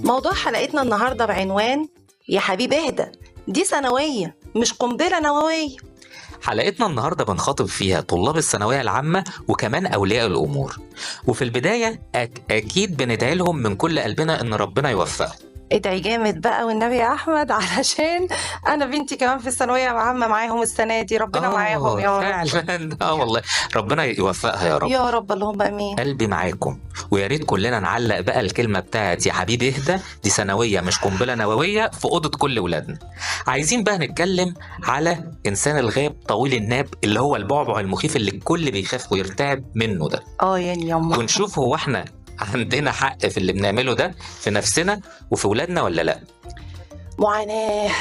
موضوع حلقتنا النهاردة بعنوان يا حبيب اهدى، دي ثانوية مش قنبلة نووية. حلقتنا النهاردة بنخاطب فيها طلاب الثانوية العامة وكمان أولياء الأمور، وفي البداية أكيد بندعي لهم من كل قلبنا إن ربنا يوفقهم. ادعي جامد بقى والنبي يا أحمد، علشان أنا بنتي كمان في الثانوية العامة معاهم السنة دي، ربنا معاهم يا رب. فعلا والله ربنا يوفقها يا رب. يا رب اللهم امين. قلبي معاكم، ويا ريت كلنا نعلق بقى الكلمة بتاعت يا حبيبي اهدى، دي ثانوية مش قنبلة نووية في أوضة كل ولادنا. عايزين بقى نتكلم على إنسان الغاب طويل الناب، اللي هو البعبع المخيف اللي الكل بيخاف ويرتعب منه ده، يعني يما، ونشوف هو احنا عندنا حق في اللي بنعمله ده في نفسنا وفي ولادنا ولا لا. معاناة.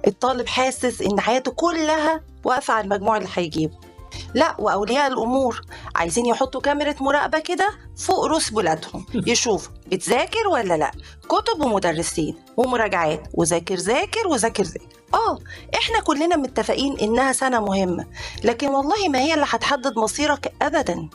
الطالب حاسس إن حياته كلها واقفة على المجموع اللي هيجيبه. لا، وأولياء الأمور عايزين يحطوا كاميرا مراقبة كده فوق رؤوس ولادهم، يشوفوا بتذاكر ولا لا، كتب ومدرسين ومراجعات، وذاكر ذاكر وذاكر ذاكر. احنا كلنا متفقين إنها سنة مهمة، لكن والله ما هي اللي هتحدد مصيرك أبدا.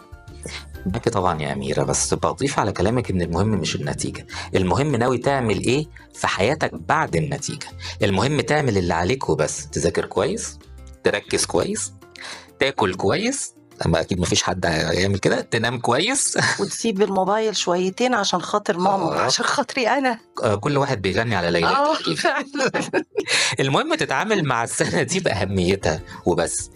معاكي طبعا يا أميرة، بس بضيف على كلامك إن المهم مش النتيجة، المهم ناوي تعمل إيه في حياتك بعد النتيجة. المهم تعمل اللي عليك وبس، تذاكر كويس، تركز كويس، تاكل كويس، أما أكيد مفيش حد هيعمل كده، تنام كويس وتسيب الموبايل شويتين عشان خاطر ماما، عشان خاطري أنا. كل واحد بيغني على ليلى. فعلا. المهم تتعامل مع السنة دي بأهميتها وبس.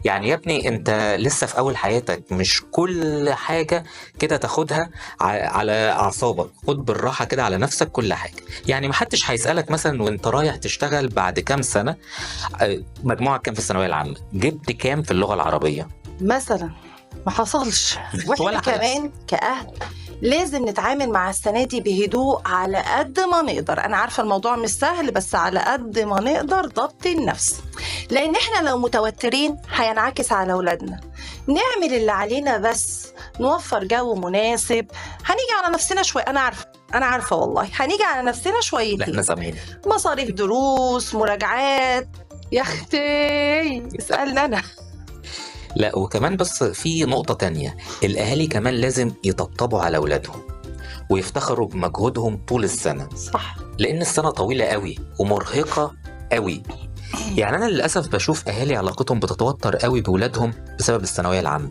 يعني يا ابني انت لسه في اول حياتك، مش كل حاجة كده تاخدها على اعصابك، خد بالراحة كده على نفسك كل حاجة. يعني محدش هيسألك مثلا وانت رايح تشتغل بعد كام سنة مجموعك كام في الثانوية العامة، جبت كام في اللغة العربية مثلا، ما حصلش. واحنا كمان كأهل لازم نتعامل مع السنة دي بهدوء على قد ما نقدر. أنا عارفة الموضوع مش سهل، بس على قد ما نقدر ضبط النفس، لأن إحنا لو متوترين هينعكس على أولادنا. نعمل اللي علينا بس، نوفر جو مناسب. هنيجي على نفسنا شوية، أنا عارفة والله هنيجي على نفسنا شويتين. احنا سامعين مصاريف دروس، مراجعات. يا أختي اسألنا أنا. لا، وكمان بس في نقطة تانية، الأهالي كمان لازم يطبطبوا على أولادهم ويفتخروا بمجهودهم طول السنة. صح، لأن السنة طويلة قوي ومرهقة قوي. يعني أنا للأسف بشوف أهالي علاقتهم بتتوتر قوي بولادهم بسبب الثانوية العامة.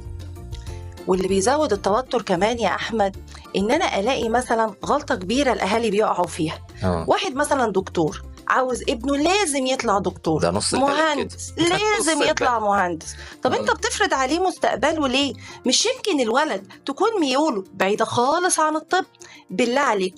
واللي بيزود التوتر كمان يا أحمد، إن أنا ألاقي مثلا غلطة كبيرة الأهالي بيقعوا فيها. واحد مثلا دكتور عاوز ابنه لازم يطلع دكتور، ده نص مهندس لازم يطلع مهندس. طب انت بتفرض عليه مستقبله ليه؟ مش يمكن الولد تكون ميوله بعيدة خالص عن الطب؟ بالله عليك